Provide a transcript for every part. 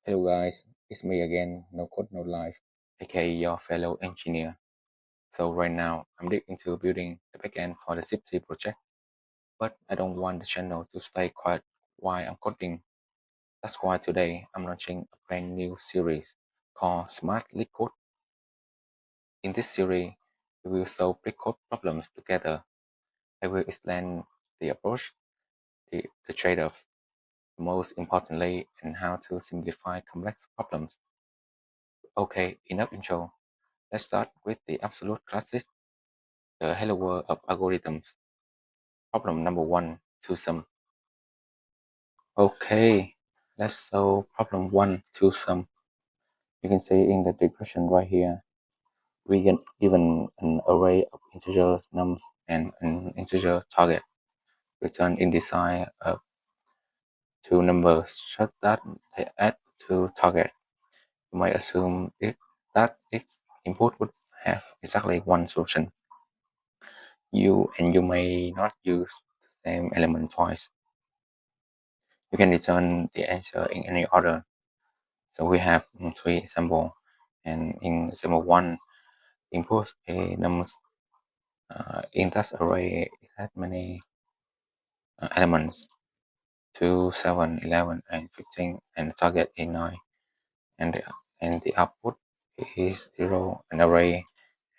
Hello guys, it's me again, no code no life, aka your fellow engineer. So right now I'm deep into building the backend for the Zip project, but I don't want the channel to stay quiet while I'm coding. That's why today I'm launching a brand new series called Smash LeetCode. In this series, we will solve code problems together. I will explain the approach, the trade-offs, most importantly, and how to simplify complex problems. Okay, enough intro. Let's start with the absolute classic, the hello world of algorithms. Problem number one, to sum. Okay, let's solve problem one, to sum. You can see in the description right here, we get given an array of integer nums and an integer target. Return indesign of two numbers such that they add to target. You might assume that its input would have exactly one solution. You may not use the same element twice. You can return the answer in any order. So we have three examples, and in example one, input a numbers in that array. It has many elements: 2, 7, 11, and 15, and the target is 9, and the output is 0, an array,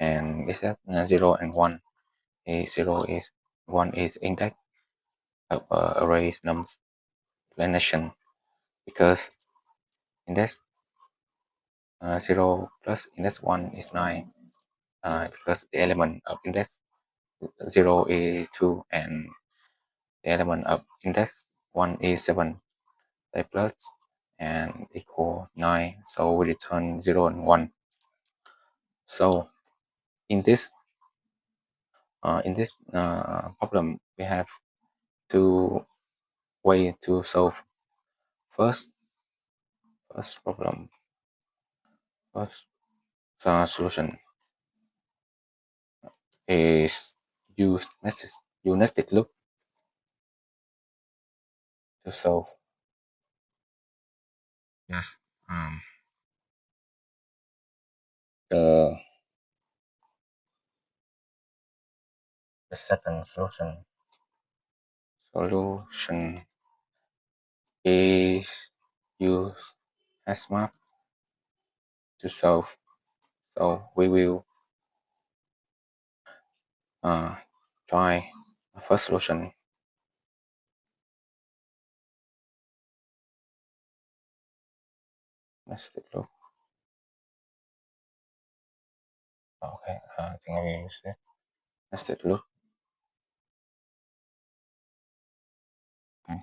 and it has 0 and 1. A 0 is 1 is index of arrays numbers explanation, because index 0 plus index 1 is 9, because the element of index 0 is 2 and the element of index 1 is 7. They plus and equal 9, so we return 0 and 1. So in this problem, we have two ways to solve. First solution is use nested loop to solve. Yes. The second solution is use Smash to solve. So we will try the first solution. Nested loop. Okay, I think I will use it. Nested loop. Okay.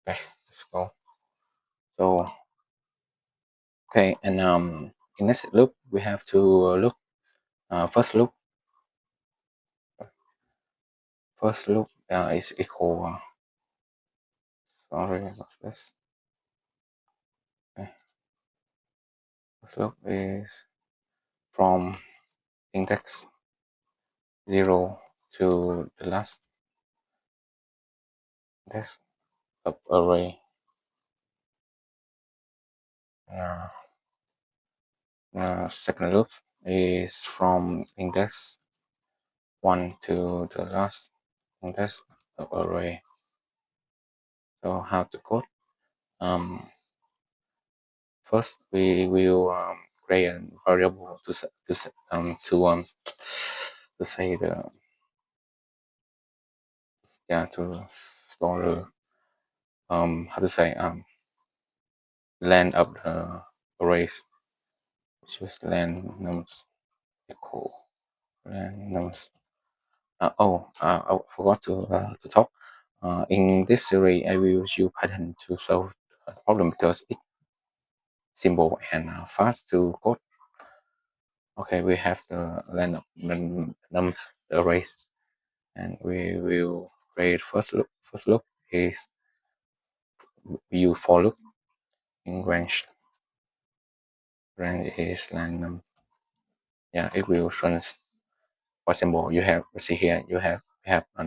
Okay, let's go. So okay, and in nested loop we have to look first loop is equal. Sorry about this. Okay. First loop is from index 0 to the last index of array. Second loop is from index 1 to the last index of array. So how to code? First we will create a variable to say the to store the how to say length of the arrays. Choose length nums equal length nums. I forgot to talk. In this series, I will use Python to solve the problem because it's simple and fast to code. Okay, we have the length of nums arrays, and we will create first loop. First loop is use for loop in range. Range is length num. Yeah, it will run. For example, you have see here you have have a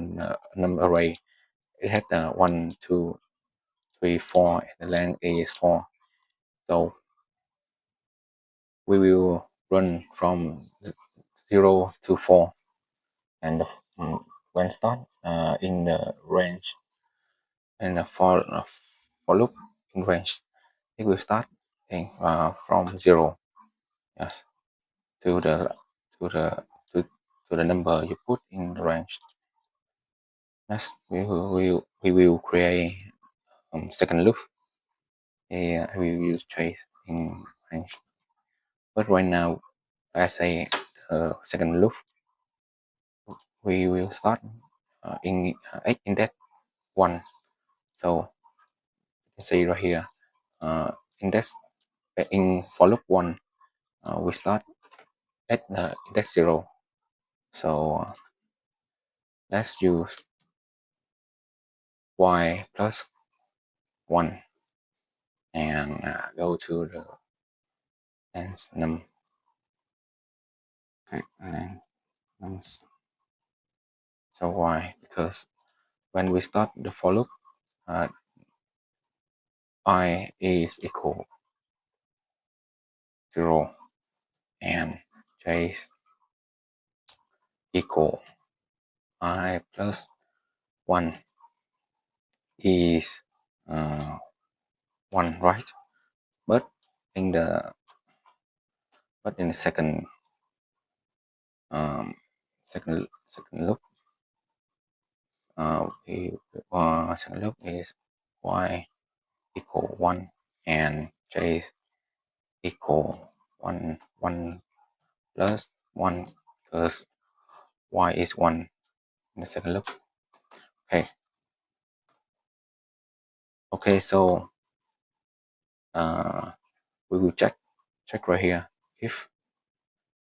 number array. It has 1, 2, 3, 4, and the length is 4. So we will run from 0 to 4, and when start in the range, and for loop in range, it will start from 0, yes, to the to the to the number you put in the range. Next, we will create second loop. We will use trace in range, but right now, as a second loop, we will start in index 1. So you can see right here, index in for loop 1, we start at index 0. So let's use y plus 1 and go to the length num. Okay, length. So why? Because when we start the for loop, I is equal 0 and j is equal I plus 1 is 1, right? But in the second second loop, second loop is y equal 1 and j is equal 1 plus 1, because y is 1 in the second loop. Okay, so we will check right here if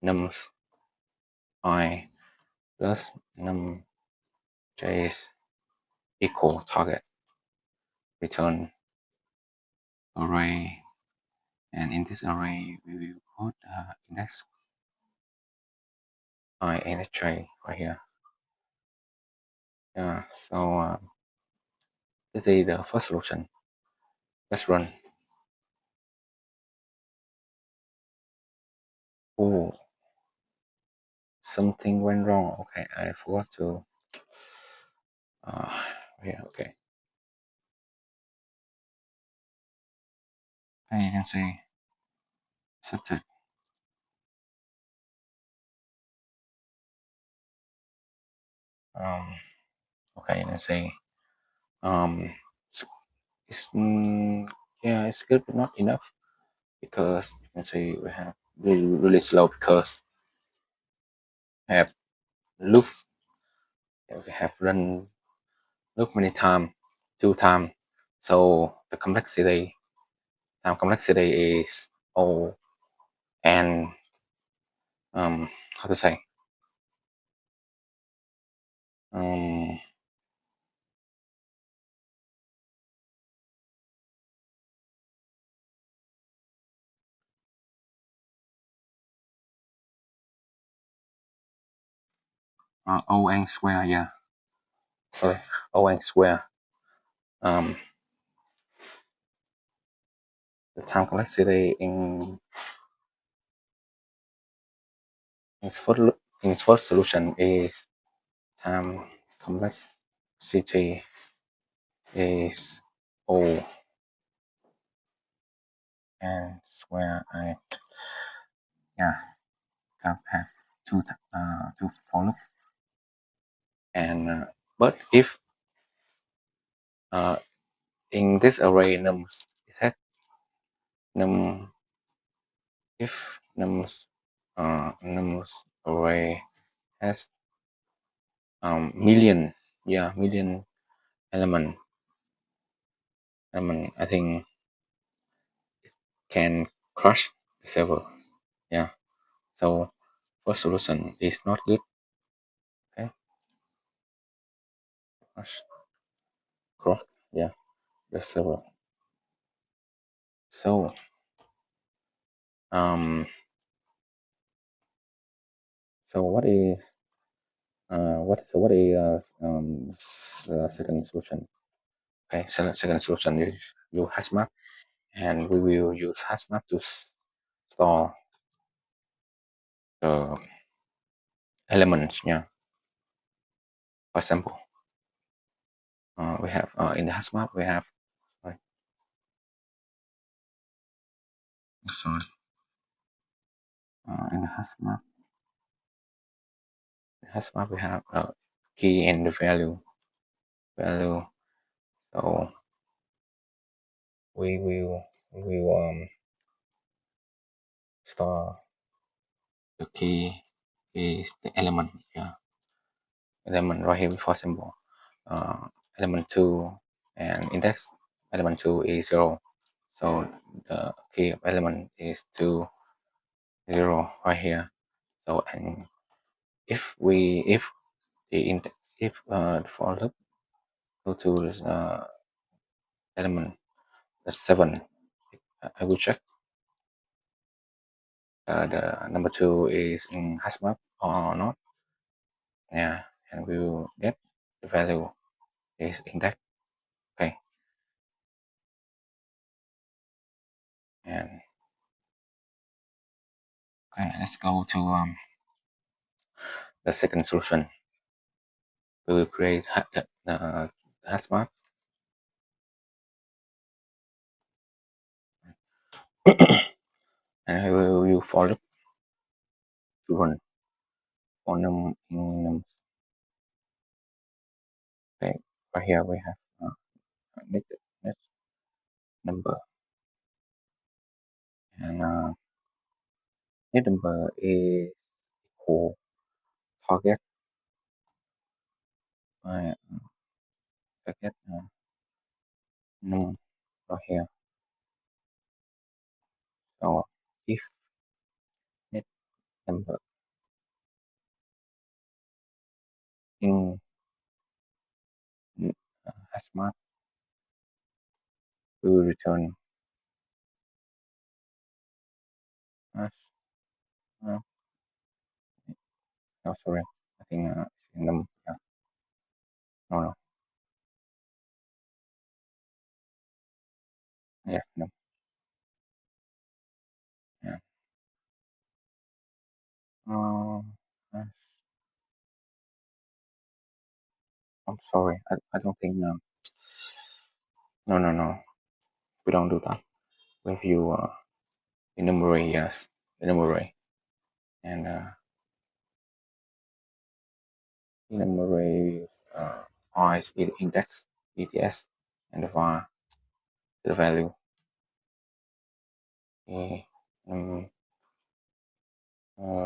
nums I plus num j is equal target, return array, and in this array we will put index I and j right here. Yeah, so this is the first solution. Let's run. Oh, something went wrong. Okay, I forgot to yeah, okay. And you can see accepted. Okay, you can see it's yeah, it's good but not enough, because you can see we have really slow, because we have loop, we have run loop many times, 2 times, so the complexity, time complexity is O, and how to say, O n square, yeah, sorry, O n square. The time complexity in its first solution is time complexity is O and square I, yeah, can have two for loop, and but if in this array nums, it has num, if nums array has million, yeah, million element, I think it can crush the server. Yeah, so first solution is not good. Okay, crush, yeah, the server. So so what is What is second solution? Okay, so second solution is use HashMap, and we will use HashMap to store the elements. Yeah, for example, we have in the HashMap we have sorry, in the HashMap we have key and the value. So we will store the key is the element. Yeah, element right here. For example, uh, element 2 and index element 2 is 0. So the key of element is 2 0 right here. So and if the if the for loop go to this element 7, I will check the number 2 is in hash map or not. Yeah, and we will get the value is index. Okay, and okay, let's go to the second solution. We will create hash map. And we will use for loop to run for num. Okay, right here we have next number, and next number is equal target uh, target num right here. So if next number in hash map, we will return hash. Uh, no, sorry, I think it's num. Yeah, no, yeah, num. Yeah. Hash. I'm sorry, I don't think no, we don't do that. We view enumerate, yes, enumerate, and enumerate I speed index ETS and the value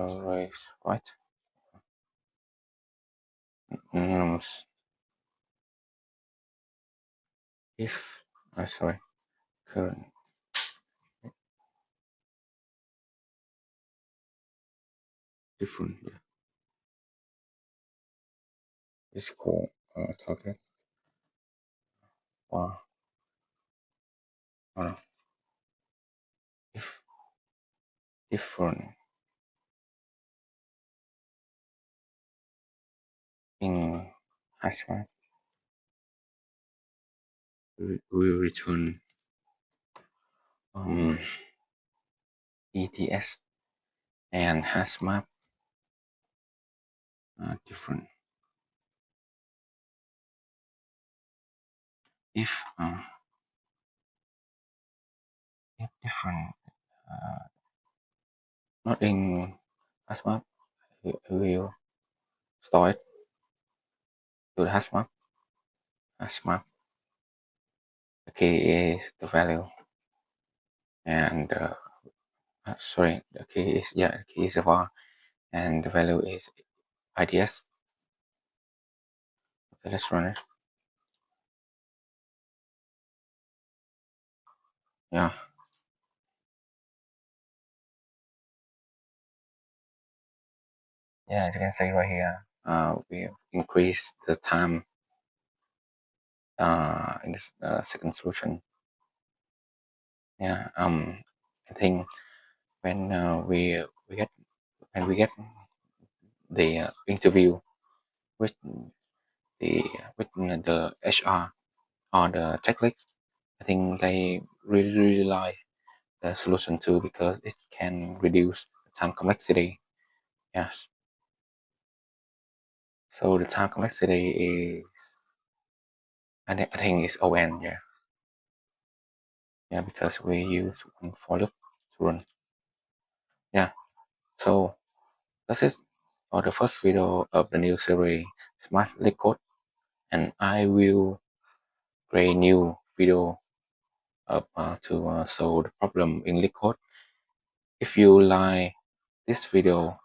raise right if sorry current different is called target or if different in hash map we return ETS and hash map different if if different not in hash map we will store it to the hash map the key is the value and sorry the key is the key is the var and the value is IDS. Okay, let's run it. Yeah, yeah, you can see right here we increase the time in this second solution. Yeah, I think when we get the interview with the HR or the checklist. I think they really like the solution too because it can reduce the time complexity. Yes. So the time complexity is I think it's ON. Yeah. Yeah, because we use one for loop to run. Yeah. So that's it for the first video of the new series Smash LeetCode, and I will create new video up to solve the problem in LeetCode. If you like this video,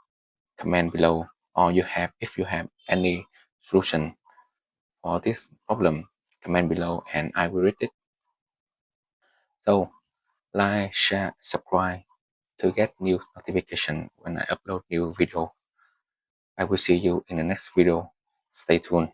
comment below, or if you have any solution for this problem, comment below and I will read it. So like, share, subscribe to get new notification when I upload new video. I will see you in the next video. Stay tuned.